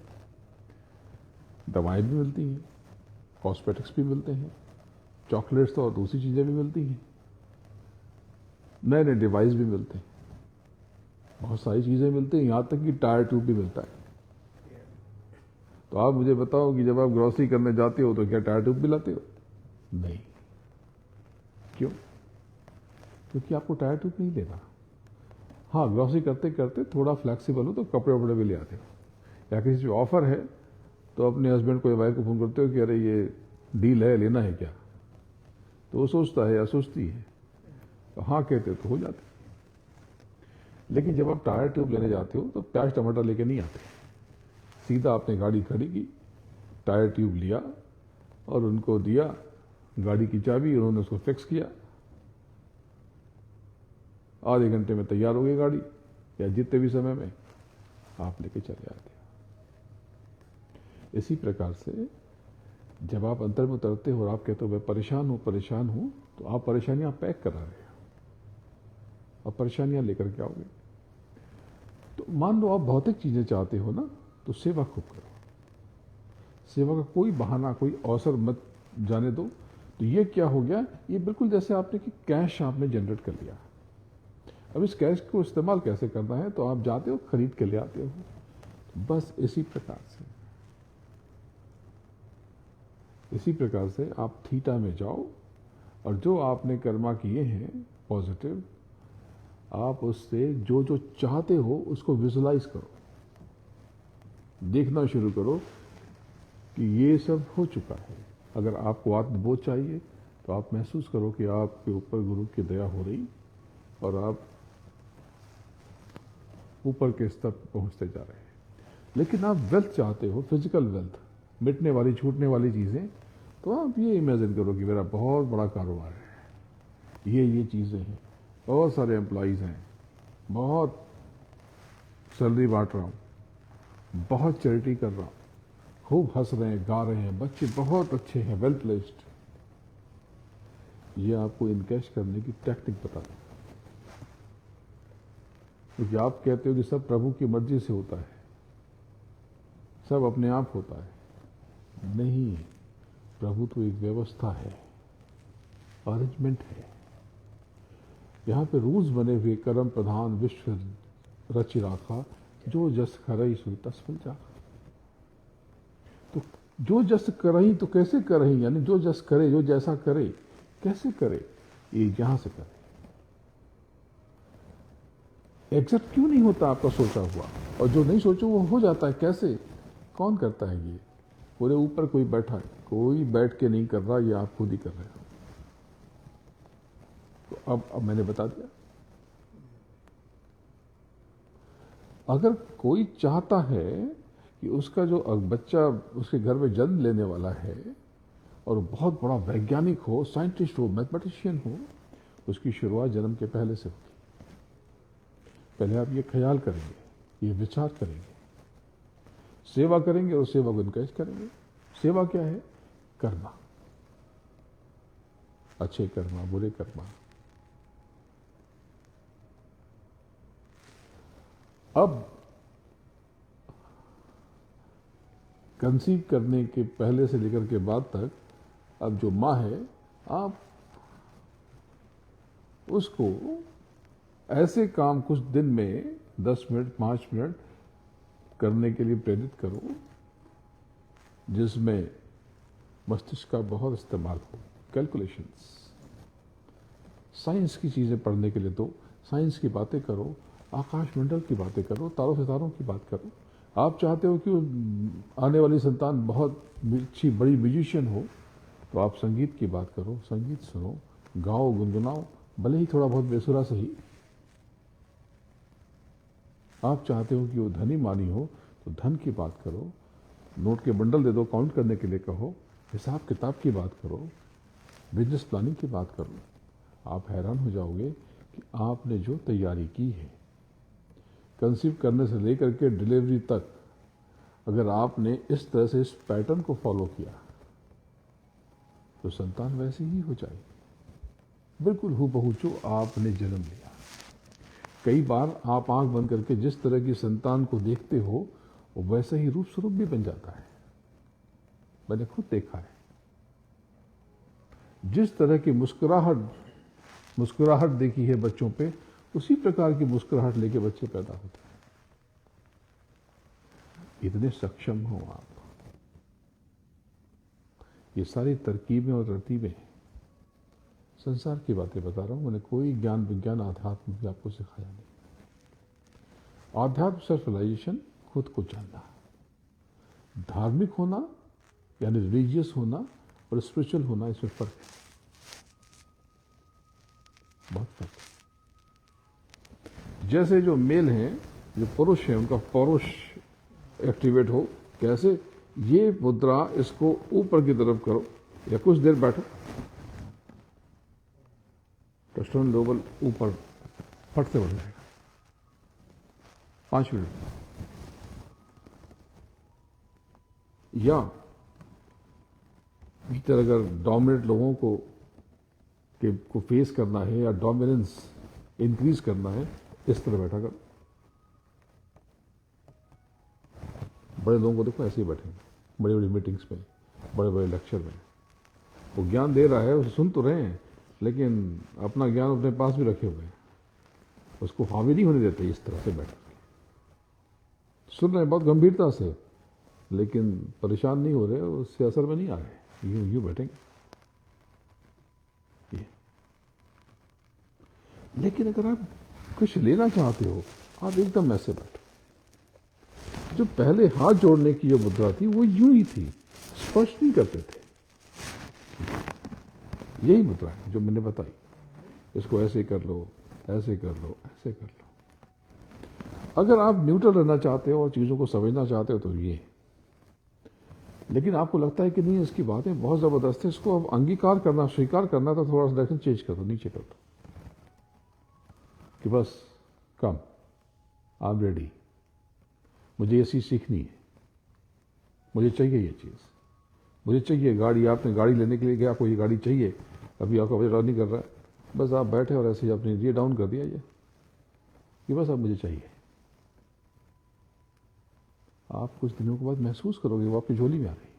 दवाएं भी मिलती हैं, कॉस्मेटिक्स भी मिलते हैं, चॉकलेट्स तो और दूसरी चीजें भी मिलती हैं, नए नए डिवाइस भी मिलते हैं, बहुत सारी चीजें मिलती हैं, यहां तक कि टायर ट्यूब भी मिलता है। तो आप मुझे बताओ कि जब आप ग्रॉसरी करने जाते हो तो क्या टायर ट्यूब भी लाते हो? नहीं। क्यों? क्योंकि आपको टायर ट्यूब नहीं देना। हाँ, ग्रॉसरी करते करते थोड़ा फ्लेक्सिबल हो तो कपड़े वपड़े भी ले आते हो, या किसी चीज ऑफर है तो अपने हस्बैंड को या वाइफ को फोन करते हो कि अरे ये डील है, लेना है क्या? तो वो सोचता है या सोचती है, तो हाँ कहते हो तो हो जाते। लेकिन जब आप टायर ट्यूब लेने जाते हो तो प्याज टमाटर लेके नहीं आते, सीधा आपने गाड़ी खड़ी की, टायर ट्यूब लिया और उनको दिया गाड़ी की चाबी, उन्होंने उसको फिक्स किया, आधे घंटे में तैयार हो गई गाड़ी, या जितने भी समय में आप लेके चले आते हो। इसी प्रकार से जब आप अंतर में उतरते हो और आप कहते हो मैं परेशान हूं, तो आप परेशानियां पैक करा रहे हो और परेशानियां लेकर के आओगे। तो मान लो आप भौतिक चीजें चाहते हो ना, तो सेवा खूब करो। सेवा का कोई बहाना, कोई अवसर मत जाने दो। तो ये क्या हो गया, ये बिल्कुल जैसे आपने कि कैश आपने जनरेट कर लिया। अब इस कैश को इस्तेमाल कैसे करना है, तो आप जाते हो खरीद के ले आते हो। बस इसी प्रकार से आप थीटा में जाओ और जो आपने कर्मा किए हैं पॉजिटिव, आप उससे जो जो चाहते हो उसको विजुलाइज करो, देखना शुरू करो कि ये सब हो चुका है। अगर आपको आत्मबोध चाहिए तो आप महसूस करो कि आपके ऊपर गुरु की दया हो रही और आप ऊपर के स्तर पर पहुंचते जा रहे हैं। लेकिन आप वेल्थ चाहते हो, फिजिकल वेल्थ, मिटने वाली छूटने वाली चीजें, तो आप ये इमेजिन करो कि मेरा बहुत बड़ा कारोबार है, ये चीजें हैं, बहुत सारे एम्प्लॉइज हैं, बहुत सैलरी बांट रहा हूं, बहुत चैरिटी कर रहा हूं, खूब हंस रहे हैं, गा रहे हैं, बच्चे बहुत अच्छे हैं, वेल प्लेस्ड। ये आपको इनकैश करने की टेक्निक बता दें, क्योंकि आप कहते हो कि सब प्रभु की मर्जी से होता है, सब अपने आप होता है। नहीं, प्रभु तो एक व्यवस्था है, अरेंजमेंट है। यहां पे रूल्स बने हुए, कर्म प्रधान विश्व रचि राखा, जो जस करई सुई तस फल जाखा। तो जो जस करई तो कैसे करई, यानी जो जस करे, जो जैसा करे, कैसे करे, ये यहां से करे। एग्जैक्ट क्यों नहीं होता आपका सोचा हुआ, और जो नहीं सोचो वो हो जाता है। कैसे, कौन करता है ये? पूरे ऊपर कोई बैठा है, कोई बैठ के नहीं कर रहा, ये आप खुद ही कर रहे हो। तो अब मैंने बता दिया। अगर कोई चाहता है कि उसका जो बच्चा उसके घर में जन्म लेने वाला है और बहुत बड़ा वैज्ञानिक हो, साइंटिस्ट हो, मैथमेटिशियन हो, उसकी शुरुआत जन्म के पहले से होगी। पहले आप ये ख्याल करेंगे, ये विचार करेंगे, सेवा करेंगे और सेवा को इनकरेज करेंगे। सेवा क्या है? कर्मा, अच्छे कर्मा, बुरे कर्मा। अब कंसीव करने के पहले से लेकर के बाद तक, अब जो माँ है, आप उसको ऐसे काम कुछ दिन में 10 मिनट 5 मिनट करने के लिए प्रेरित करो जिसमें मस्तिष्क का बहुत इस्तेमाल हो। कैलकुलेशंस, साइंस की चीजें पढ़ने के लिए दो, साइंस की बातें करो, आकाश मंडल की बातें करो, तारों सितारों की बात करो। आप चाहते हो कि आने वाली संतान बहुत अच्छी बड़ी म्यूजिशियन हो, तो आप संगीत की बात करो, संगीत सुनो, गाओ, गुनगुनाओ, भले ही थोड़ा बहुत बेसुरा सही। आप चाहते हो कि वो धनी मानी हो, तो धन की बात करो, नोट के बंडल दे दो, काउंट करने के लिए कहो, हिसाब किताब की बात करो, बिजनेस प्लानिंग की बात करो, आप हैरान हो जाओगे कि आपने जो तैयारी की है, कंसीव करने से लेकर के डिलीवरी तक, अगर आपने इस तरह से इस पैटर्न को फॉलो किया तो संतान वैसे ही हो जाएगी, बिल्कुल हूबहू जो आपने जन्म लिया। कई बार आप आंख बंद करके जिस तरह की संतान को देखते हो वो वैसा ही रूप स्वरूप भी बन जाता है। मैंने खुद देखा है। जिस तरह की मुस्कुराहट देखी है बच्चों पे, उसी प्रकार की मुस्कुराहट लेके बच्चे पैदा होते हैं। इतने सक्षम हो आप। ये सारी तरकीबें और तरतीबें संसार की बातें बता रहा हूं, मैंने कोई ज्ञान विज्ञान आध्यात्म भी आपको सिखाया नहीं। आध्यात्म सेल्फ रियलाइजेशन, खुद को जानना। धार्मिक होना यानी रिलीजियस होना और स्पिरिचुअल होना, इसमें फर्क है, बहुत फर्क है। जैसे जो मेल हैं, जो पुरुष हैं, उनका पौरुष एक्टिवेट हो, कैसे? ये मुद्रा, इसको ऊपर की तरफ करो या कुछ देर बैठो, टेस्टोस्टेरोन लेवल ऊपर फट से बढ़ जाएगा 5 मिनट। या भीतर अगर डोमिनेट लोगों को फेस करना है या डोमिनेंस इंक्रीज करना है, इस तरह बैठा कर। बड़े लोगों को देखो ऐसे ही बैठेंगे, बड़ी बड़ी मीटिंग्स में, बड़े बड़े लेक्चर में। वो ज्ञान दे रहा है, उसे सुन तो रहे हैं, लेकिन अपना ज्ञान अपने पास भी रखे हुए हैं, उसको हावी नहीं होने देते। इस तरह से बैठ के सुन रहे हैं बहुत गंभीरता से, लेकिन परेशान नहीं हो रहे, उससे असर में नहीं आ रहे, यूं बैठेंगे। लेकिन अगर आप कुछ लेना चाहते हो, आप एकदम ऐसे बैठो। जो पहले हाथ जोड़ने की जो मुद्रा थी वो यूं ही थी, स्पर्श नहीं करते थे। यही मुद्रा है जो मैंने बताई, इसको ऐसे कर लो, ऐसे कर लो, ऐसे कर लो। अगर आप न्यूट्रल रहना चाहते हो और चीजों को समझना चाहते हो तो ये। लेकिन आपको लगता है कि नहीं, इसकी बातें बहुत जबरदस्त है, इसको अब अंगीकार करना, स्वीकार करना, तो थोड़ा सा डायरेक्शन चेंज कर दो, नीचे कर दो कि बस कम, आई एम रेडी, मुझे ये चीज सीखनी है, मुझे चाहिए ये चीज, मुझे चाहिए गाड़ी। आपने गाड़ी लेने के लिए गया, आपको ये गाड़ी चाहिए, अभी आपका बजट नहीं कर रहा है, बस आप बैठे और ऐसे ही अपने ये डाउन कर दिया ये बस अब मुझे चाहिए। आप कुछ दिनों के बाद महसूस करोगे वो आपकी झोली में आ गई।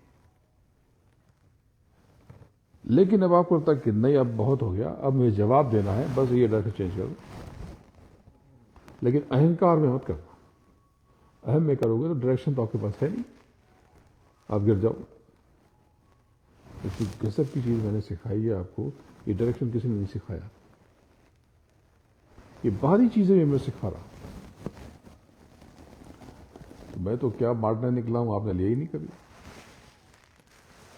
लेकिन अब आपको लगता है कि नहीं, अब बहुत हो गया, अब मुझे जवाब देना है, बस ये डायरेक्शन चेंज कर दो। लेकिन अहंकार में मत करना। अहम में करोगे तो डायरेक्शन तो आपके पास है नहीं, आप गिर जाओ। इतनी गजब की चीज मैंने सिखाई है आपको, ये डायरेक्शन किसी ने नहीं सिखाया। ये बाहरी चीजें भी मैं सिखा रहा हूं। मैं तो क्या बांटने निकला हूं, आपने लिया ही नहीं कभी।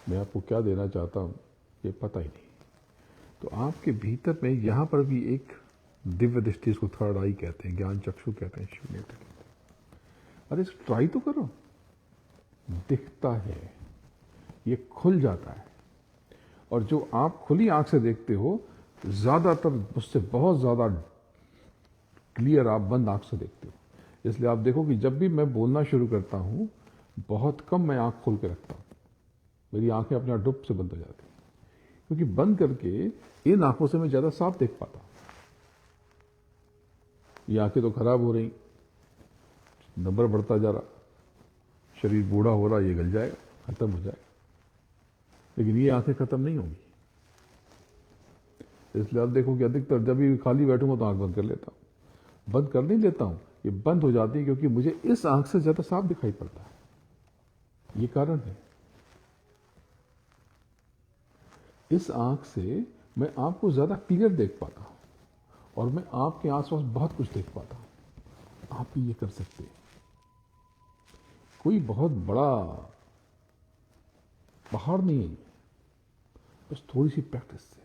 मैं आपको क्या देना चाहता हूं ये पता ही नहीं। तो आपके भीतर में यहां पर भी एक दिव्य दृष्टि, इसको थर्ड आई कहते हैं, ज्ञान चक्षु कहते हैं, शून्यता कहते हैं। अरे इसको ट्राई तो करो, दिखता है, ये खुल जाता है। और जो आप खुली आंख से देखते हो, ज्यादातर मुझसे बहुत ज्यादा क्लियर आप बंद आंख से देखते हो। इसलिए आप देखो कि जब भी मैं बोलना शुरू करता हूं, बहुत कम मैं आंख खोल के रखता हूं, मेरी आंखें अपने आप डुब से बंद हो जाती हैं, क्योंकि बंद करके इन आंखों से मैं ज्यादा साफ देख पाता हूं। ये आंखें तो खराब हो रही, नंबर बढ़ता जा रहा, शरीर बूढ़ा हो रहा, ये गल जाएगा, खत्म हो जाएगा। लेकिन ये आंखें खत्म नहीं होंगी। इसलिए आप देखो कि अधिकतर जब भी खाली बैठूंगा तो आंख बंद कर लेता हूं। बंद कर नहीं लेता हूं, ये बंद हो जाती है, क्योंकि मुझे इस आंख से ज्यादा साफ दिखाई पड़ता है। ये कारण है। इस आंख से मैं आपको ज्यादा क्लियर देख पाता हूं और मैं आपके आसपास बहुत कुछ देख पाता हूं। आप भी ये कर सकते हैं। कोई बहुत बड़ा पहाड़ नहीं है, बस थोड़ी सी प्रैक्टिस से,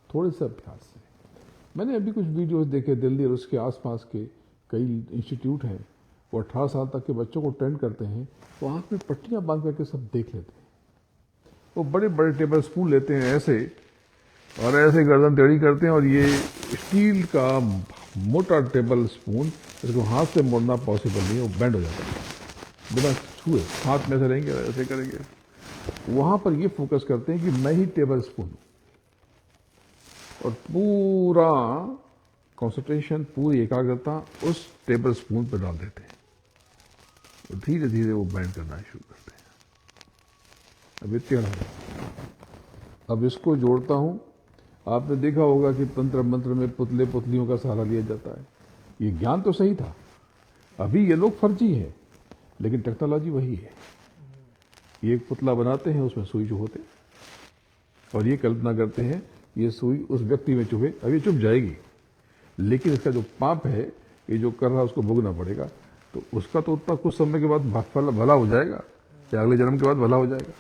थोड़े से अभ्यास से। मैंने अभी कुछ वीडियोस देखे, दिल्ली और उसके आसपास के कई इंस्टीट्यूट हैं, वो 18 साल तक के बच्चों को ट्रेंड करते हैं, वो आँख में पट्टियाँ बांध करके सब देख लेते हैं। वो बड़े बड़े टेबल स्पून लेते हैं ऐसे, और ऐसे गर्दन टेढ़ी करते हैं, और ये स्टील का मोटा टेबल स्पून, इसको हाथ से मोड़ना पॉसिबल नहीं है, वो बैंड हो जाता है बिना छुए, हाथ में से लेंगे ऐसे करेंगे। वहाँ पर ये फोकस करते हैं कि मैं ही टेबल स्पून हूँ, और पूरा कंसंट्रेशन, पूरी एकाग्रता उस टेबल स्पून पर डाल देते हैं। तो धीरे धीरे वो बैंड करना शुरू करते हैं। अब ये टेढ़ा है। अब इसको जोड़ता हूं। आपने देखा होगा कि तंत्र मंत्र में पुतले पुतलियों का सहारा लिया जाता है। ये ज्ञान तो सही था, अभी ये लोग फर्जी है, लेकिन टेक्नोलॉजी वही है। एक पुतला बनाते हैं, उसमें सुई चुभोते, और ये कल्पना करते हैं ये सुई उस व्यक्ति में चुभे। अब ये चुभ जाएगी, लेकिन इसका जो पाप है, ये जो कर रहा है उसको भोगना पड़ेगा। तो उसका तो उतना कुछ समय के बाद भला हो जाएगा, या अगले जन्म के बाद भला हो जाएगा,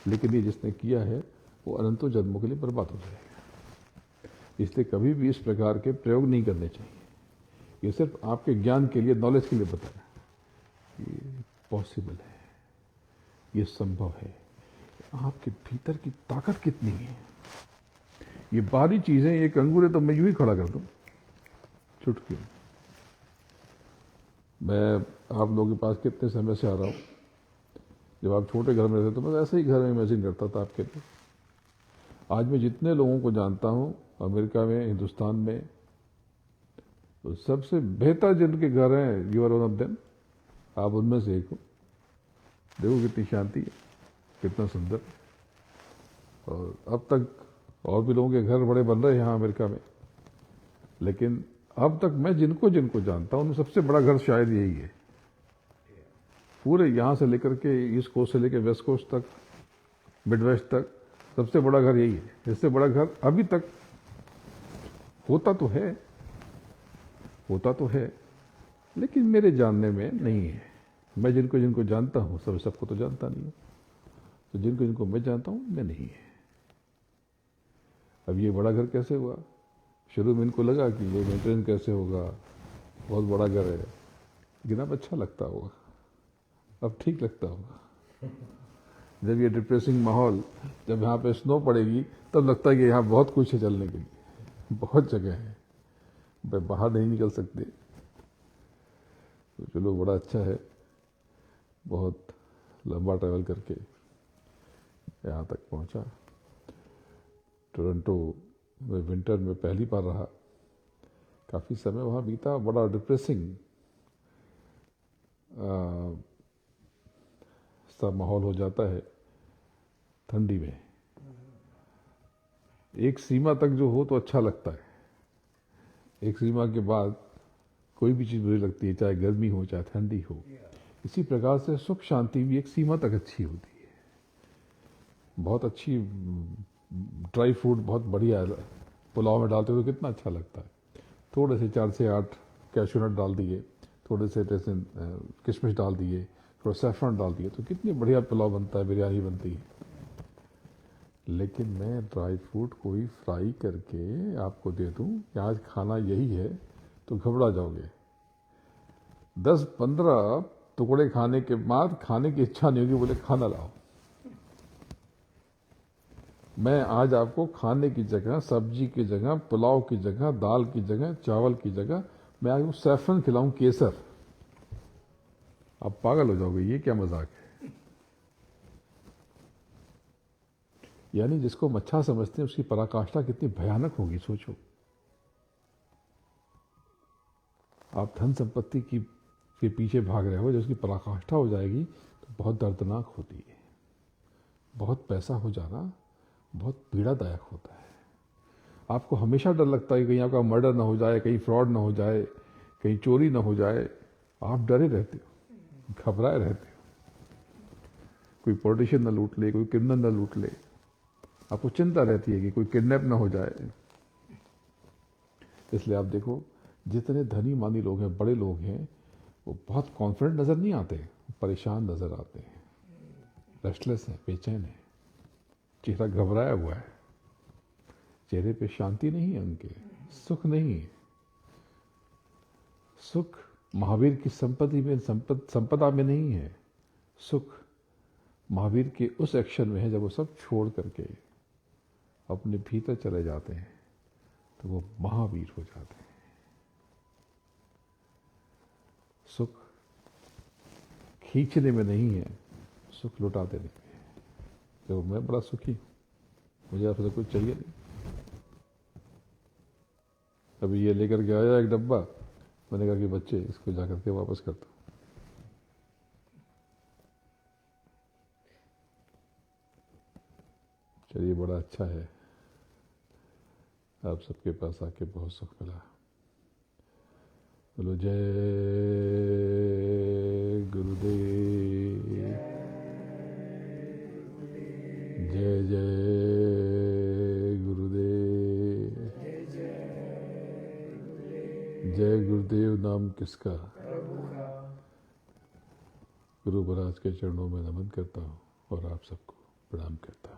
लेकिन ये जिसने किया है वो अनंतों जन्मों के लिए बर्बाद हो जाएगा। इसलिए कभी भी इस प्रकार के प्रयोग नहीं करने चाहिए। ये सिर्फ आपके ज्ञान के लिए, नॉलेज के लिए बताया। ये पॉसिबल है, ये संभव है। आपके भीतर की ताकत कितनी है। ये बाहरी चीजें, ये अंगूर तो मैं यूं ही खड़ा कर दूं चुटकी। मैं आप लोगों के पास कितने समय से आ रहा हूं। जब आप छोटे घर में रहते तो मैं ऐसे ही घर में इमेजिन करता था आपके लिए। आज मैं जितने लोगों को जानता हूं, अमेरिका में, हिंदुस्तान में, तो सबसे बेहतर जिनके घर हैं, you are one of them. आप उनमें से एक हो। देखो कितनी शांति है, कितना सुंदर। और अब तक और भी लोगों के घर बड़े बन रहे हैं यहाँ अमेरिका में, लेकिन अब तक मैं जिनको जिनको जानता हूं उनमें सबसे बड़ा घर शायद यही है। पूरे यहाँ से लेकर के ईस्ट कोस्ट से लेकर वेस्ट कोस्ट तक, मिडवेस्ट तक, सबसे बड़ा घर यही है। इससे बड़ा घर अभी तक होता तो है, लेकिन मेरे जानने में नहीं है। मैं जिनको जिनको जानता हूँ, सबको तो जानता नहीं हूँ, तो जिनको जिनको मैं जानता हूँ मैं नहीं है। अब ये बड़ा घर कैसे हुआ? शुरू में इनको लगा कि ये मेंटेन कैसे होगा, बहुत बड़ा घर है, लेकिन अब अच्छा लगता होगा, अब ठीक लगता होगा। जब ये डिप्रेसिंग माहौल, जब यहाँ पे स्नो पड़ेगी, तब लगता है कि यहाँ बहुत कुछ है चलने के लिए, बहुत जगह है, बाहर नहीं निकल सकते। तो चलो बड़ा अच्छा है, बहुत लंबा ट्रैवल करके यहाँ तक पहुँचा। टोरंटो में विंटर में पहली बार रहा, काफ़ी समय वहाँ बीता। बड़ा डिप्रेसिंग सा माहौल हो जाता है ठंडी में। एक सीमा तक जो हो तो अच्छा लगता है, एक सीमा के बाद कोई भी चीज़ बुरी लगती है, चाहे गर्मी हो चाहे ठंडी हो। इसी प्रकार से सुख शांति भी एक सीमा तक अच्छी होती है। बहुत अच्छी ड्राई फ्रूट बहुत बढ़िया पुलाव में डालते हो तो कितना अच्छा लगता है। थोड़े से 4 से 8 कैश्यू नट डाल दिए, थोड़े से किशमिश डाल दिए, थोड़ा सैफरन डाल दिए, तो कितनी बढ़िया पुलाव बनता है, बिरयानी बनती है। लेकिन मैं ड्राई फ्रूट कोई फ्राई करके आपको दे दूं कि आज खाना यही है, तो घबरा जाओगे। 10-15 टुकड़े खाने के बाद खाने की इच्छा नहीं होगी, बोले खाना लाओ। मैं आज आपको खाने की जगह, सब्जी की जगह, पुलाव की जगह, दाल की जगह, चावल की जगह मैं आपको सैफरन खिलाऊं, केसर। आप पागल हो जाओगे, ये क्या मजाक है। यानी जिसको हम अच्छा समझते हैं उसकी पराकाष्ठा कितनी भयानक होगी, सोचो। आप धन संपत्ति के पीछे भाग रहे हो, जब उसकी पराकाष्ठा हो जाएगी तो बहुत दर्दनाक होती है। बहुत पैसा हो जाना बहुत पीड़ादायक होता है। आपको हमेशा डर लगता है कि कहीं आपका मर्डर ना हो जाए, कहीं फ्रॉड ना हो जाए, कहीं चोरी ना हो जाए। आप डरे रहते हो, घबराए रहते हो, कोई पॉलिटिशियन ना लूट ले, कोई क्रिमिनल ना लूट ले। आपको चिंता रहती है कि कोई किडनैप ना हो जाए। इसलिए आप देखो, जितने धनी मानी लोग हैं, बड़े लोग हैं, वो बहुत कॉन्फिडेंट नजर नहीं आते, परेशान नजर आते हैं, रेस्टलेस हैं, बेचैन हैं, चेहरा घबराया हुआ है, चेहरे पे शांति नहीं है, उनके सुख नहीं है। सुख महावीर की संपत्ति में संपदा में नहीं है सुख, महावीर के उस एक्शन में है जब वो सब छोड़ करके अपने भीतर चले जाते हैं तो वो महावीर हो जाते हैं। सुख खींचने में नहीं है, सुख लुटा देने में है। तो मैं बड़ा सुखी हूं, मुझे आपसे कुछ चाहिए नहीं। अभी ये लेकर के आया एक डब्बा, मैंने कहा कि बच्चे इसको जाकर के वापस कर दो। चलिए, बड़ा अच्छा है, आप सबके पास आके बहुत सुख मिला। बोलो जय गुरुदेव, जय जय गुरुदेव। जय गुरुदेव नाम किसका? गुरु महाराज के चरणों में नमन करता हूँ और आप सबको प्रणाम करता हूँ।